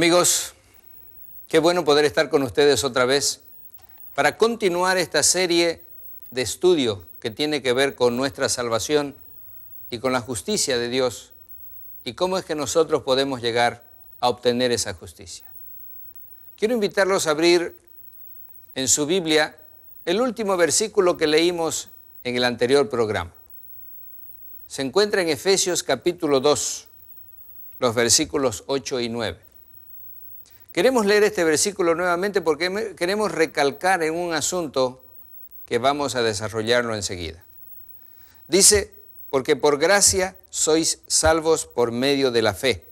Amigos, qué bueno poder estar con ustedes otra vez para continuar esta serie de estudio que tiene que ver con nuestra salvación y con la justicia de Dios y cómo es que nosotros podemos llegar a obtener esa justicia. Quiero invitarlos a abrir en su Biblia el último versículo que leímos en el anterior programa. Se encuentra en Efesios capítulo 2, los versículos 8 y 9. Queremos leer este versículo nuevamente porque queremos recalcar en un asunto que vamos a desarrollarlo enseguida. Dice, porque por gracia sois salvos por medio de la fe.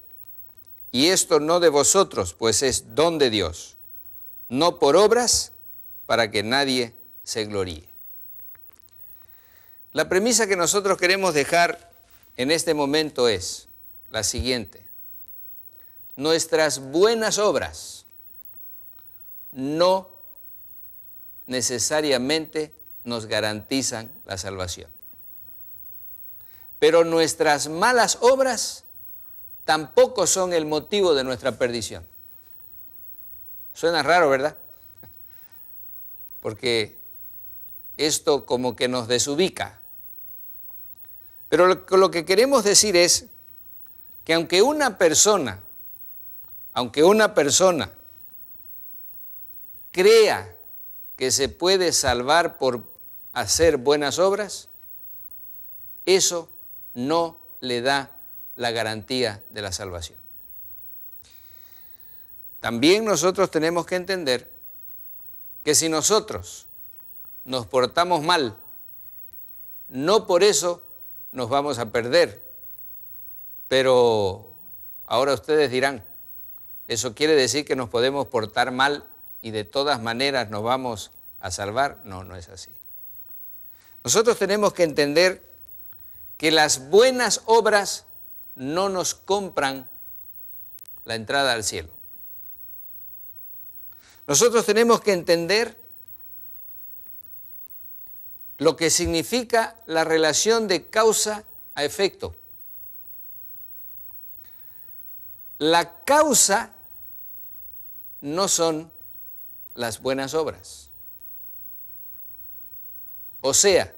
Y esto no de vosotros, pues es don de Dios, no por obras, para que nadie se gloríe. La premisa que nosotros queremos dejar en este momento es la siguiente. Nuestras buenas obras no necesariamente nos garantizan la salvación. Pero nuestras malas obras tampoco son el motivo de nuestra perdición. Suena raro, ¿verdad? Porque esto como que nos desubica. Pero lo que queremos decir es que aunque una persona crea que se puede salvar por hacer buenas obras, eso no le da la garantía de la salvación. También nosotros tenemos que entender que si nosotros nos portamos mal, no por eso nos vamos a perder. Pero ahora ustedes dirán, ¿eso quiere decir que nos podemos portar mal y de todas maneras nos vamos a salvar? No, no es así. Nosotros tenemos que entender que las buenas obras no nos compran la entrada al cielo. Nosotros tenemos que entender lo que significa la relación de causa a efecto. La causa no son las buenas obras. O sea,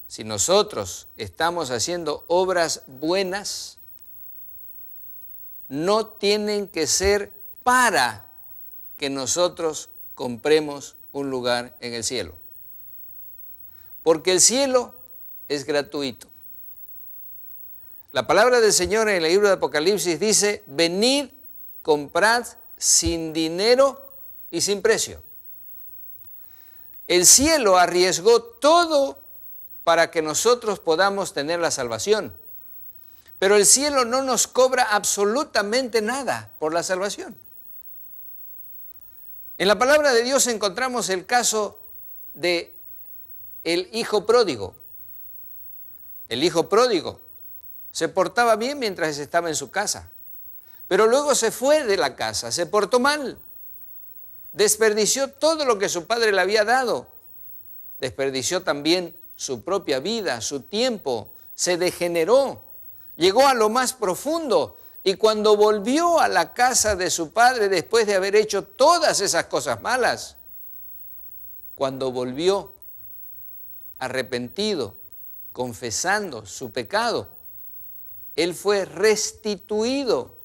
si nosotros estamos haciendo obras buenas, no tienen que ser para que nosotros compremos un lugar en el cielo. Porque el cielo es gratuito. La palabra del Señor en el libro de Apocalipsis dice, venid, comprad sin dinero y sin precio. El cielo arriesgó todo para que nosotros podamos tener la salvación. Pero el cielo no nos cobra absolutamente nada por la salvación. En la palabra de Dios encontramos el caso de el hijo pródigo. El hijo pródigo se portaba bien mientras estaba en su casa, pero luego se fue de la casa, se portó mal, desperdició todo lo que su padre le había dado, desperdició también su propia vida, su tiempo, se degeneró, llegó a lo más profundo y cuando volvió a la casa de su padre después de haber hecho todas esas cosas malas, cuando volvió arrepentido, confesando su pecado, él fue restituido.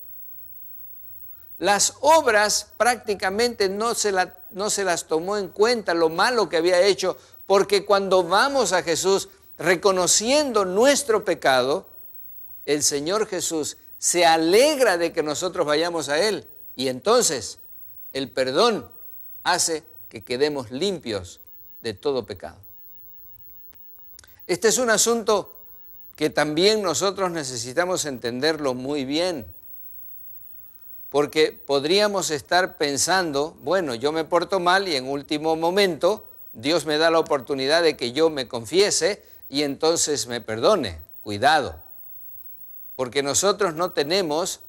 Las obras prácticamente no se las tomó en cuenta lo malo que había hecho, porque cuando vamos a Jesús reconociendo nuestro pecado, el Señor Jesús se alegra de que nosotros vayamos a Él y entonces el perdón hace que quedemos limpios de todo pecado. Este es un asunto que también nosotros necesitamos entenderlo muy bien, porque podríamos estar pensando, bueno, yo me porto mal y en último momento Dios me da la oportunidad de que yo me confiese y entonces me perdone. Cuidado, porque nosotros no tenemos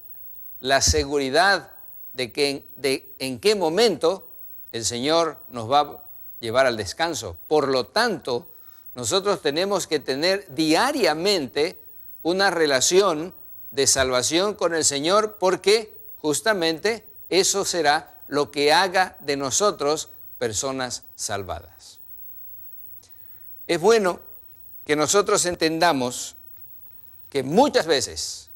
la seguridad de en qué momento el Señor nos va a llevar al descanso. Por lo tanto, nosotros tenemos que tener diariamente una relación de salvación con el Señor porque justamente eso será lo que haga de nosotros personas salvadas. Es bueno que nosotros entendamos que muchas veces,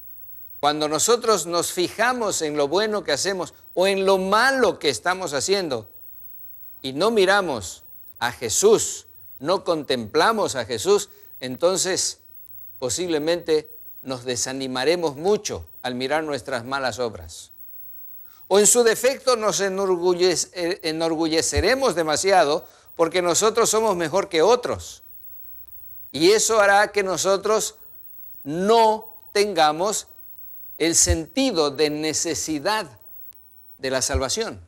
cuando nosotros nos fijamos en lo bueno que hacemos o en lo malo que estamos haciendo y no miramos a Jesús, no contemplamos a Jesús, entonces posiblemente nos desanimaremos mucho al mirar nuestras malas obras. O en su defecto nos enorgulleceremos demasiado porque nosotros somos mejor que otros. Y eso hará que nosotros no tengamos el sentido de necesidad de la salvación.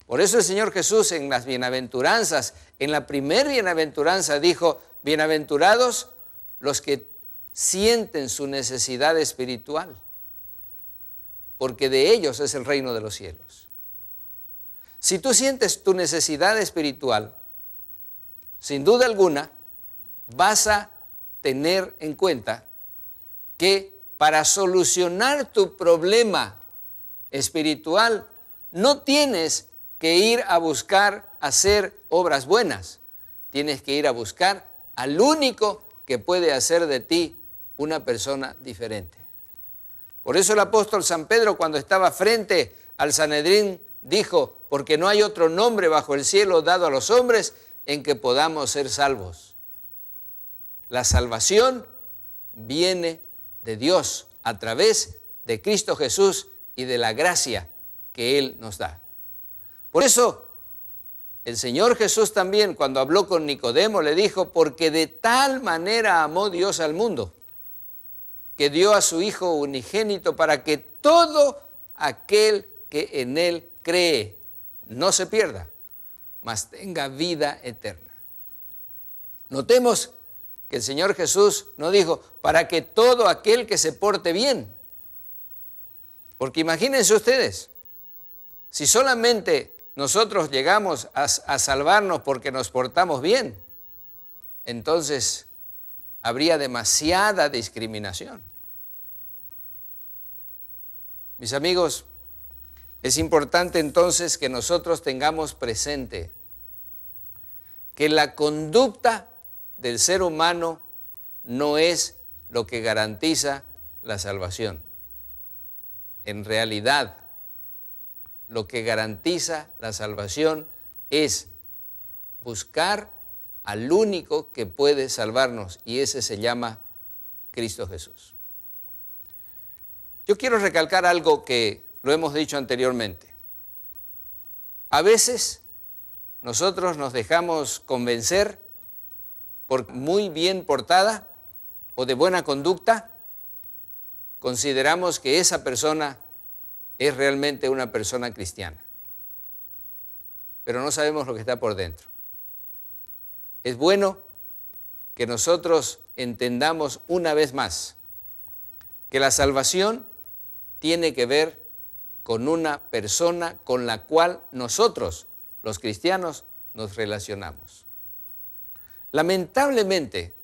Por eso el Señor Jesús en las bienaventuranzas, en la primera bienaventuranza dijo, bienaventurados los que sienten su necesidad espiritual, porque de ellos es el reino de los cielos. Si tú sientes tu necesidad espiritual, sin duda alguna, vas a tener en cuenta que para solucionar tu problema espiritual no tienes que ir a buscar hacer obras buenas, tienes que ir a buscar al único que puede hacer de ti una persona diferente. Por eso el apóstol San Pedro, cuando estaba frente al Sanedrín, dijo, porque no hay otro nombre bajo el cielo dado a los hombres en que podamos ser salvos. La salvación viene de Dios a través de Cristo Jesús y de la gracia que Él nos da. Por eso, el Señor Jesús también, cuando habló con Nicodemo, le dijo, porque de tal manera amó Dios al mundo, que dio a su Hijo unigénito para que todo aquel que en Él cree no se pierda, mas tenga vida eterna. Notemos que el Señor Jesús no dijo, para que todo aquel que se porte bien. Porque imagínense ustedes, si solamente nosotros llegamos a salvarnos porque nos portamos bien, entonces habría demasiada discriminación. Mis amigos, es importante entonces que nosotros tengamos presente que la conducta del ser humano no es lo que garantiza la salvación. En realidad, lo que garantiza la salvación es buscar al único que puede salvarnos, y ese se llama Cristo Jesús. Yo quiero recalcar algo que lo hemos dicho anteriormente. A veces nosotros nos dejamos convencer por muy bien portada o de buena conducta, consideramos que esa persona es realmente una persona cristiana, pero no sabemos lo que está por dentro. Es bueno que nosotros entendamos una vez más que la salvación tiene que ver con una persona con la cual nosotros, los cristianos, nos relacionamos. Lamentablemente,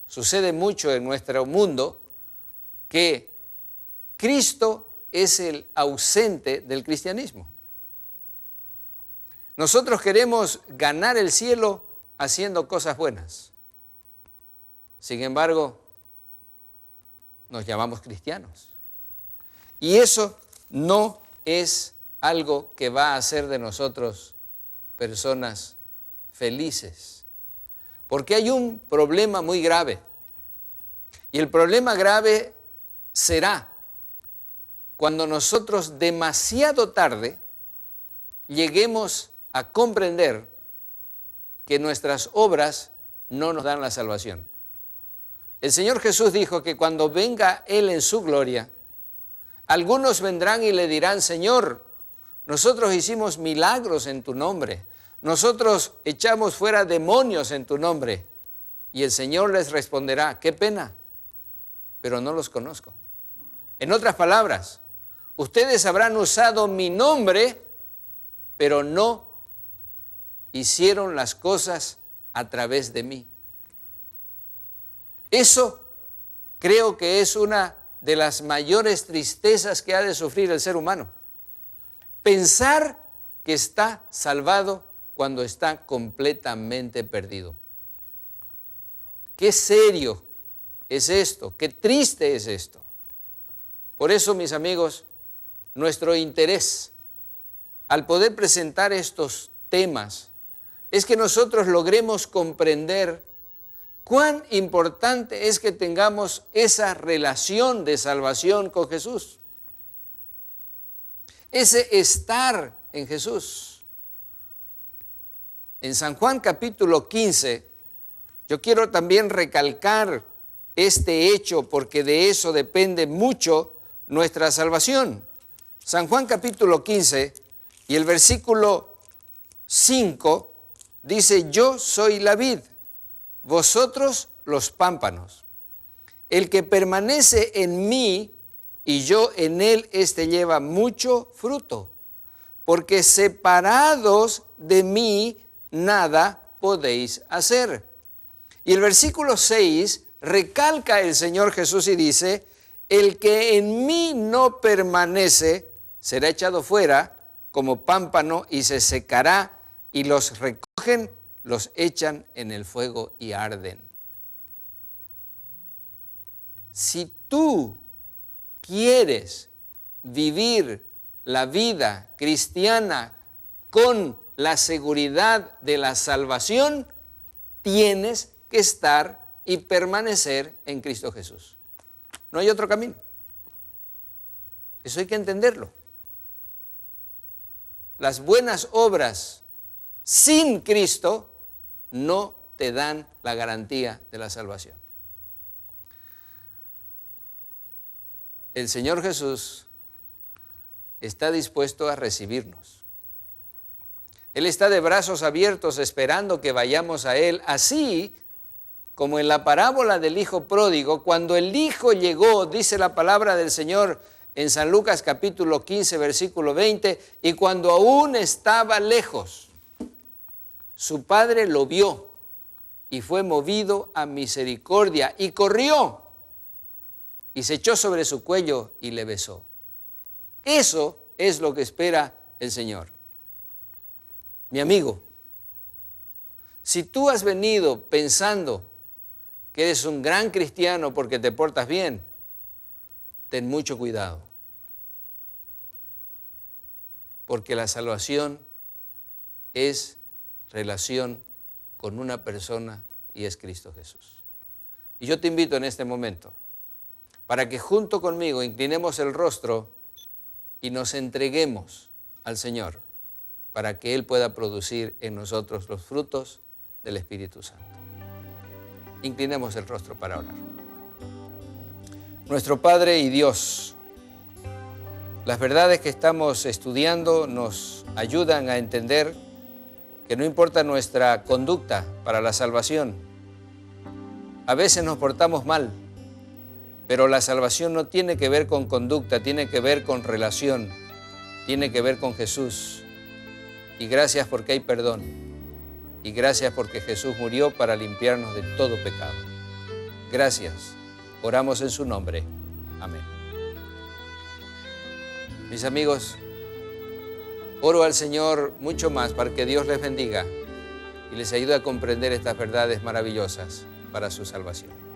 sucede mucho en nuestro mundo que Cristo es el ausente del cristianismo. Nosotros queremos ganar el cielo haciendo cosas buenas. Sin embargo, nos llamamos cristianos. Y eso no es algo que va a hacer de nosotros personas felices. Porque hay un problema muy grave. Y el problema grave será cuando nosotros demasiado tarde lleguemos a comprender que nuestras obras no nos dan la salvación. El Señor Jesús dijo que cuando venga Él en su gloria, algunos vendrán y le dirán, Señor, nosotros hicimos milagros en tu nombre, nosotros echamos fuera demonios en tu nombre. Y el Señor les responderá, qué pena, pero no los conozco. En otras palabras, ustedes habrán usado mi nombre, pero no hicieron las cosas a través de mí. Eso creo que es una de las mayores tristezas que ha de sufrir el ser humano. Pensar que está salvado cuando está completamente perdido. Qué serio es esto, qué triste es esto. Por eso, mis amigos, nuestro interés al poder presentar estos temas es que nosotros logremos comprender cuán importante es que tengamos esa relación de salvación con Jesús. Ese estar en Jesús. En San Juan capítulo 15, yo quiero también recalcar este hecho porque de eso depende mucho nuestra salvación. San Juan capítulo 15 y el versículo 5 dice: yo soy la vid, vosotros los pámpanos. El que permanece en mí y yo en él, éste lleva mucho fruto, porque separados de mí nada podéis hacer. Y el versículo 6 recalca el Señor Jesús y dice: el que en mí no permanece será echado fuera como pámpano y se secará, y los recogen, los echan en el fuego y arden. Si tú quieres vivir la vida cristiana con la seguridad de la salvación, tienes que estar y permanecer en Cristo Jesús. No hay otro camino. Eso hay que entenderlo. Las buenas obras sin Cristo no te dan la garantía de la salvación. El Señor Jesús está dispuesto a recibirnos. Él está de brazos abiertos esperando que vayamos a Él, así como en la parábola del hijo pródigo, cuando el hijo llegó, dice la palabra del Señor en San Lucas capítulo 15, versículo 20, y cuando aún estaba lejos, su padre lo vio y fue movido a misericordia y corrió y se echó sobre su cuello y le besó. Eso es lo que espera el Señor. Mi amigo, si tú has venido pensando que eres un gran cristiano porque te portas bien, ten mucho cuidado. Porque la salvación es relación con una persona y es Cristo Jesús. Y yo te invito en este momento para que junto conmigo inclinemos el rostro y nos entreguemos al Señor para que Él pueda producir en nosotros los frutos del Espíritu Santo. Inclinemos el rostro para orar. Nuestro Padre y Dios, las verdades que estamos estudiando nos ayudan a entender que no importa nuestra conducta para la salvación. A veces nos portamos mal, pero la salvación no tiene que ver con conducta, tiene que ver con relación, tiene que ver con Jesús. Y gracias porque hay perdón. Y gracias porque Jesús murió para limpiarnos de todo pecado. Gracias. Oramos en su nombre. Amén. Mis amigos, oro al Señor mucho más para que Dios les bendiga y les ayude a comprender estas verdades maravillosas para su salvación.